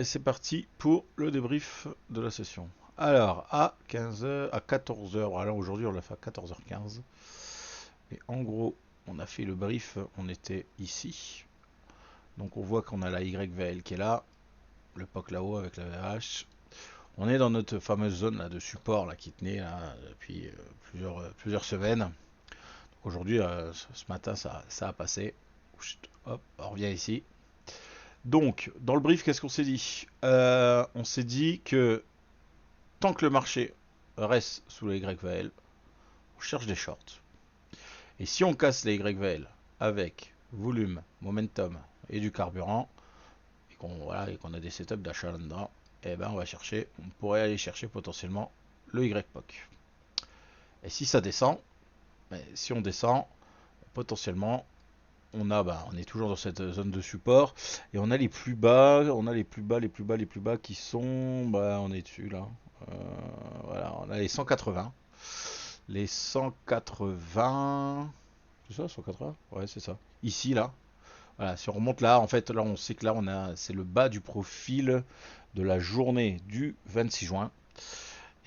Allez, c'est parti pour le débrief de la session. Alors, à 15h, à 14h, alors aujourd'hui on l'a fait à 14h15. Et en gros, on a fait le brief, on était ici. Donc on voit qu'on a la YVL qui est là, le POC là-haut avec la VH. On est dans notre fameuse zone là, de support là, qui tenait là, depuis plusieurs semaines. Donc aujourd'hui, ce matin, ça a passé. Chut, hop, on revient ici. Donc, dans le brief, qu'est-ce qu'on s'est dit? On s'est dit que tant que le marché reste sous les YVL, on cherche des shorts. Et si on casse les YVL avec volume, momentum et du carburant, et qu'on a des setups d'achat là-dedans, eh ben on va chercher, on pourrait aller chercher potentiellement le YPOC. Et si ça descend, si on descend, potentiellement on est toujours dans cette zone de support et on a les plus bas, les plus bas qui sont, on est dessus là. Euh, voilà, on a les 180. Les 180. C'est ça, 180? Ouais, c'est ça. Ici, là. Voilà, si on remonte là, en fait, là, on sait que là, c'est le bas du profil de la journée du 26 juin.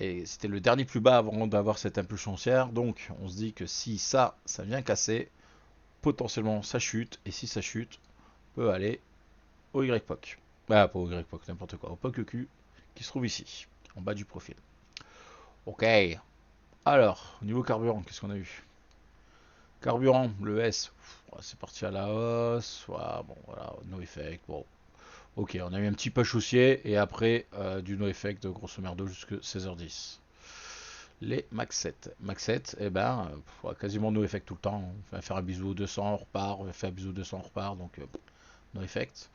Et c'était le dernier plus bas avant d'avoir cette impulsion haussière. Donc, on se dit que si ça vient casser, potentiellement, ça chute. Et si ça chute, on peut aller au YPOC. Bah, pas au YPOC, n'importe quoi. Au POC qui se trouve ici, en bas du profil. Ok. Alors, au niveau carburant, qu'est-ce qu'on a eu? Carburant, le S, c'est parti à la hausse. Bon, voilà, no effect. Bon, ok, on a eu un petit push haussier et après du no effect, grosso merdo, jusqu'à 16h10. Les Max 7. Max 7, eh ben, quasiment no effect tout le temps. On va faire un bisou au 200, on repart. On va faire un bisou au 200, on repart. Donc, no effect.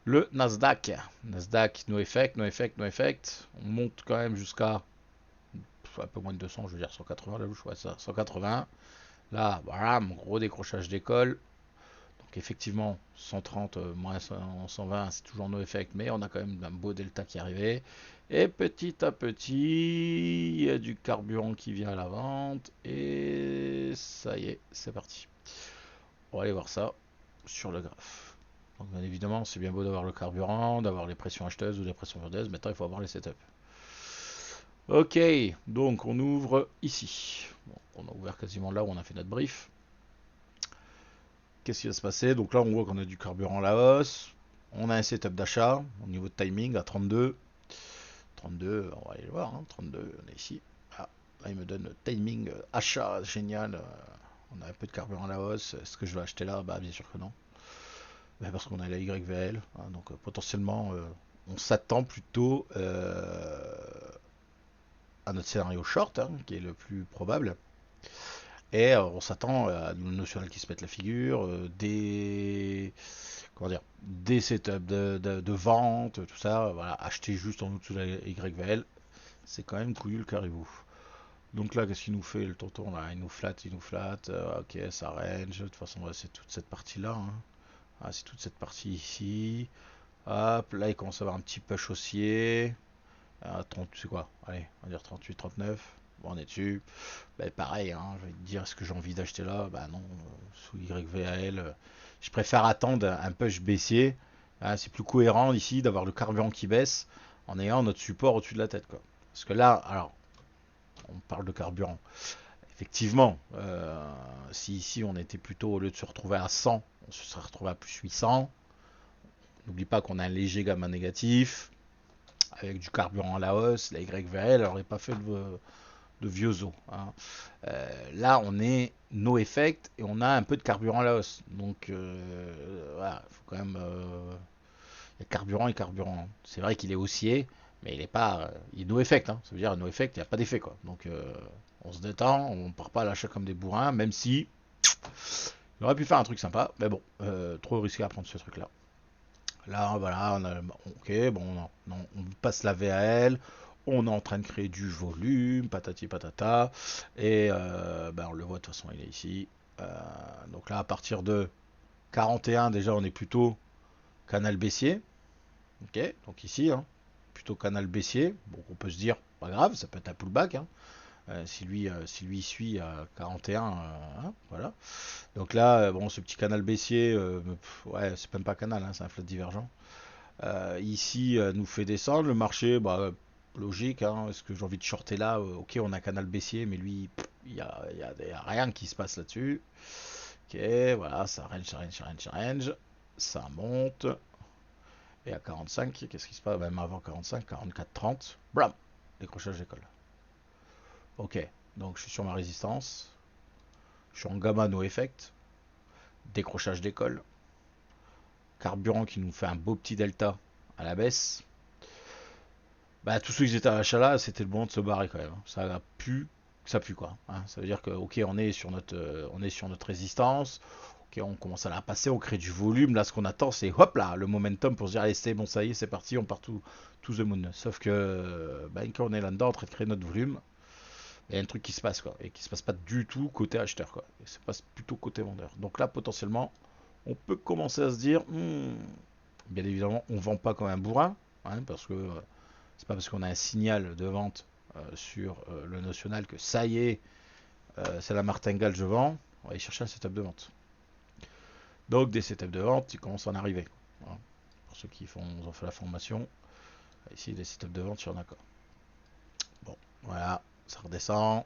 Le Nasdaq. Nasdaq, no effect, no effect, no effect. On monte quand même jusqu'à un peu moins de 200, je veux dire 180, là, je vois ça, 180. Là, voilà, mon gros décrochage d'école. Donc effectivement, 130 moins 120, c'est toujours no effect, mais on a quand même un beau delta qui est arrivé. Et petit à petit, il y a du carburant qui vient à la vente. Et ça y est, c'est parti. On va aller voir ça sur le graphe. Donc bien évidemment, c'est bien beau d'avoir le carburant, d'avoir les pressions acheteuses ou les pressions vendeuses. Maintenant, il faut avoir les setups. Ok, donc on ouvre ici. Bon, on a ouvert quasiment là où on a fait notre brief. Qu'est-ce qui va se passer? Donc là, on voit qu'on a du carburant à la hausse. On a un setup d'achat au niveau de timing à 32. 32, on va aller le voir. 32, on est ici. Ah, là, il me donne le timing achat génial. On a un peu de carburant à la hausse. Est-ce que je vais acheter là? Bah, bien sûr que non. Parce qu'on a la YVL. Donc potentiellement, on s'attend plutôt à notre scénario short, qui est le plus probable. Et on s'attend à une notionnelle qui se pète la figure, comment dire, des setups de vente, tout ça, voilà, acheter juste en dessous de la YVL, c'est quand même couillu le caribou. Donc là, qu'est-ce qu'il nous fait le tonton là? Il nous flatte, ok, ça range, de toute façon, ouais, c'est toute cette partie-là. Ah, c'est toute cette partie ici. Hop, là, il commence à avoir un petit push haussier. 30, c'est quoi? Allez, on va dire 38, 39. Bon, on est dessus. Bah, pareil, je vais te dire, est-ce que j'ai envie d'acheter là? Bah non, sous YVAL. Je préfère attendre un push baissier. C'est plus cohérent ici d'avoir le carburant qui baisse en ayant notre support au-dessus de la tête, quoi. Parce que là, alors, on parle de carburant. Effectivement, si ici on était plutôt, au lieu de se retrouver à 100, on se serait retrouvé à plus 800. N'oublie pas qu'on a un léger gamma négatif, avec du carburant à la hausse, la YVL, elle n'aurait pas fait de vieux os. Là, on est no effect et on a un peu de carburant à la hausse. Donc, voilà, il faut quand même. Il y a carburant et carburant. C'est vrai qu'il est haussier, mais il est pas. Il est no effect. Ça veut dire no effect, il n'y a pas d'effet, quoi. Donc, on se détend, on part pas à l'achat comme des bourrins, même si. Il aurait pu faire un truc sympa, mais bon, trop risqué à prendre ce truc-là. Là, voilà, ok, bon, on passe la VAL, on est en train de créer du volume, patati patata, et on le voit de toute façon, il est ici. Euh, donc là, à partir de 41, déjà, on est plutôt canal baissier, ok, donc ici, plutôt canal baissier. Donc on peut se dire, pas grave, ça peut être un pullback, si lui suit à 41, voilà. Donc là, bon, ce petit canal baissier, ouais, c'est même pas canal, c'est un flat divergent. Ici, nous fait descendre. Le marché, bah, logique, hein. Est-ce que j'ai envie de shorter là? Ok, on a un canal baissier, mais lui, y a rien qui se passe là-dessus. Ok, voilà, ça range, ça range, ça range, ça range. Ça monte. Et à 45, qu'est-ce qui se passe? Même avant 45, 44, 30. Blam! Décrochage d'école. Ok, donc je suis sur ma résistance. Je suis en gamma no effect. Décrochage d'école. Carburant qui nous fait un beau petit delta à la baisse. Bah, tous ceux qui étaient à l'achat là, c'était le moment de se barrer quand même, hein. Ça pue quoi, hein. Ça veut dire que ok, on est sur notre résistance. Ok, on commence à la passer, on crée du volume. Là, ce qu'on attend, c'est hop là, le momentum pour se dire allez, c'est bon, ça y est, c'est parti, on part tout the moon. Sauf que bah, quand on est là-dedans en train de créer notre volume, il y a un truc qui se passe quoi, et qui se passe pas du tout côté acheteur quoi. Et ça se passe plutôt côté vendeur. Donc là, potentiellement, on peut commencer à se dire, bien évidemment, on vend pas comme un bourrin, hein, parce que c'est pas parce qu'on a un signal de vente sur le notional que ça y est, c'est la martingale, je vends. On va aller chercher un setup de vente. Donc des setups de vente, ils commencent à en arriver. Voilà. Pour ceux qui ont fait la formation, ici des setups de vente, il y en a quoi. Bon, voilà, ça redescend,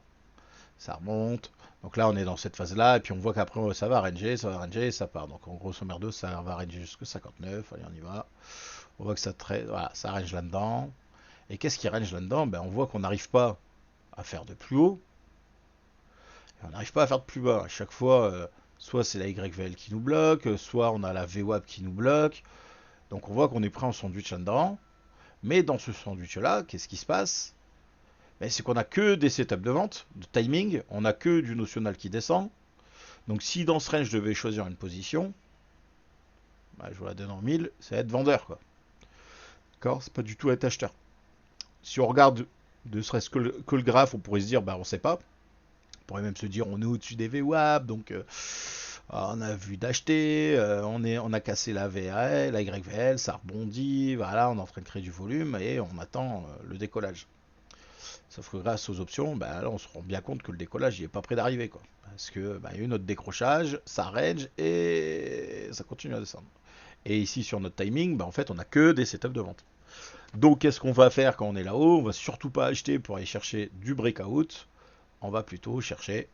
ça remonte. Donc là, on est dans cette phase-là, et puis on voit qu'après, ça va ranger, ça part. Donc en grosso merdo, ça va ranger jusqu'à 59. Allez, on y va. On voit que voilà, ça range là-dedans. Et qu'est-ce qui range là-dedans? Ben, on voit qu'on n'arrive pas à faire de plus haut, et on n'arrive pas à faire de plus bas. À chaque fois, soit c'est la YVL qui nous bloque, soit on a la VWAP qui nous bloque. Donc on voit qu'on est pris en sandwich là-dedans. Mais dans ce sandwich-là, qu'est-ce qui se passe? Ben, c'est qu'on a que des setups de vente, de timing, on a que du notional qui descend. Donc si dans ce range je devais choisir une position, ben, je vous la donne en 1000, c'est être vendeur quoi. D'accord? C'est pas du tout être acheteur. Si on regarde ne serait-ce que le graphe, on pourrait se dire, bah on sait pas. On pourrait même se dire on est au-dessus des VWAP, donc on a vu d'acheter, on a cassé la VAL, la YVL, ça rebondit, voilà, on est en train de créer du volume et on attend le décollage. Sauf que grâce aux options, bah, là on se rend bien compte que le décollage il est pas près d'arriver quoi. Parce que bah, il y a eu notre décrochage, ça range et ça continue à descendre. Et ici sur notre timing, bah, en fait on a que des setups de vente. Donc qu'est-ce qu'on va faire quand on est là-haut? On va surtout pas acheter pour aller chercher du breakout. On va plutôt chercher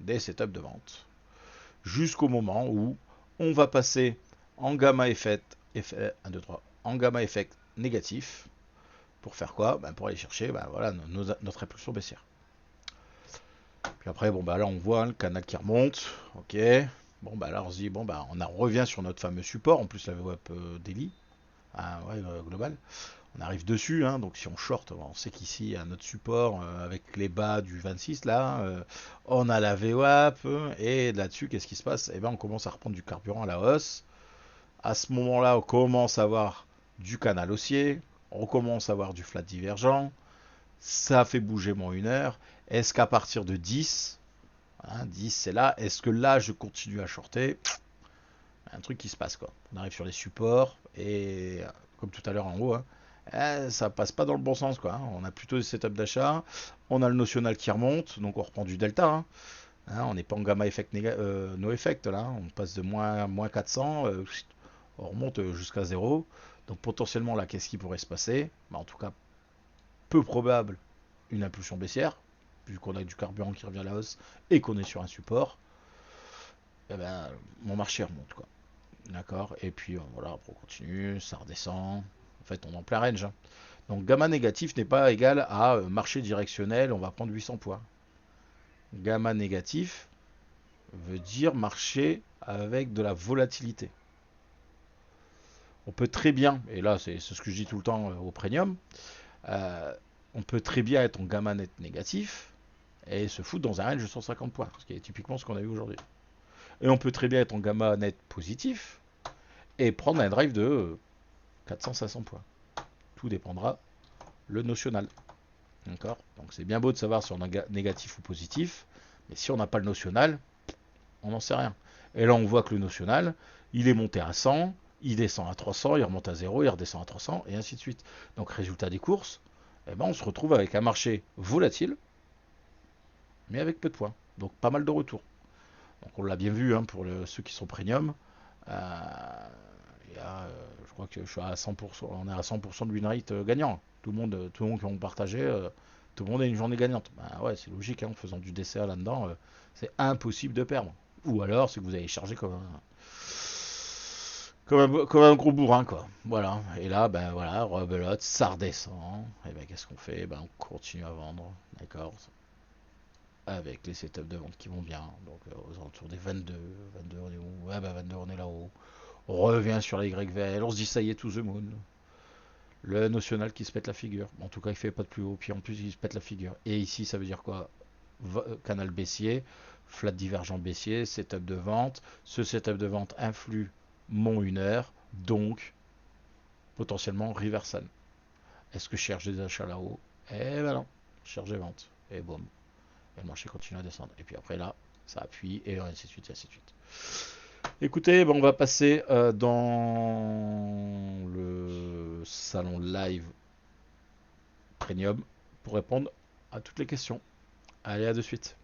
des setups de vente. Jusqu'au moment où on va passer en gamma effet 1, 2, 3, en gamma effect négatif. Pour faire quoi? Ben, pour aller chercher voilà, notre impulsion baissière. Puis après, bon, bah, là, on voit le canal qui remonte. Ok. Bon, bah, là, on se dit, bon, bah, on revient sur notre fameux support. En plus, la VWAP daily. Ah, ouais, global. On arrive dessus, hein, donc si on short, on sait qu'ici, il y a notre support avec les bas du 26, là. On a la VWAP. Et là-dessus, qu'est-ce qui se passe? Eh ben, on commence à reprendre du carburant à la hausse. À ce moment-là, on commence à avoir du canal haussier. On commence à avoir du flat divergent. Ça fait bouger mon 1 heure. Est-ce qu'à partir de 10, hein, 10 c'est là, est-ce que là je continue à shorter? Un truc qui se passe quoi. On arrive sur les supports et comme tout à l'heure en haut, hein, ça passe pas dans le bon sens quoi, hein. On a plutôt des setups d'achat, on a le notional qui remonte, donc on reprend du delta, hein. Hein, on n'est pas en gamma effect no effect là, hein. On passe de moins 400, on remonte jusqu'à 0. Donc potentiellement là, qu'est-ce qui pourrait se passer? Bah, en tout cas, peu probable une impulsion baissière, vu qu'on a du carburant qui revient à la hausse et qu'on est sur un support. Eh ben, mon marché remonte quoi. D'accord. Et puis voilà, après on continue, ça redescend. En fait, on est en plein range, hein. Donc gamma négatif n'est pas égal à marché directionnel, on va prendre 800 points. Gamma négatif veut dire marché avec de la volatilité. On peut très bien, et là c'est ce que je dis tout le temps au premium, euh, on peut très bien être en gamma net négatif et se foutre dans un range de 150 points, ce qui est typiquement ce qu'on a vu aujourd'hui. Et on peut très bien être en gamma net positif et prendre un drive de 400-500 points. Tout dépendra le notional. D'accord. Donc c'est bien beau de savoir si on est négatif ou positif, mais si on n'a pas le notional, on n'en sait rien. Et là on voit que le notional, il est monté à 100, il descend à 300, il remonte à 0, il redescend à 300, et ainsi de suite. Donc résultat des courses, eh ben, on se retrouve avec un marché volatile, mais avec peu de points. Donc pas mal de retours. Donc on l'a bien vu, hein, pour ceux qui sont premium. Euh, Et là, je crois que je suis à 100%, on est à 100% de win rate gagnant. Tout le monde qui ont partagé, tout le monde a une journée gagnante. Bah ouais, c'est logique, hein, en faisant du DCA là-dedans, c'est impossible de perdre. Ou alors, c'est que vous avez chargé comme un gros bourrin, quoi. Voilà. Et là, ben voilà, rebelote, ça redescend. Et ben qu'est-ce qu'on fait? Ben on continue à vendre, d'accord? Avec les setups de vente qui vont bien. Donc aux alentours des 22, 22 on est où? Ouais, ben 22 on est là-haut. On revient sur la YVL, on se dit ça y est, to the moon. Le national qui se pète la figure. En tout cas, il fait pas de plus haut, puis en plus, il se pète la figure. Et ici, ça veut dire quoi? Canal baissier, flat divergent baissier, setup de vente. Ce setup de vente influe mon 1 heure, donc potentiellement reversal. Est-ce que je cherche des achats là-haut? Eh ben non, je cherche des ventes. Et boum, et le marché continue à descendre. Et puis après là, ça appuie, et ainsi de suite, et ainsi de suite. Écoutez, ben, on va passer dans le salon live Premium pour répondre à toutes les questions. Allez, à de suite.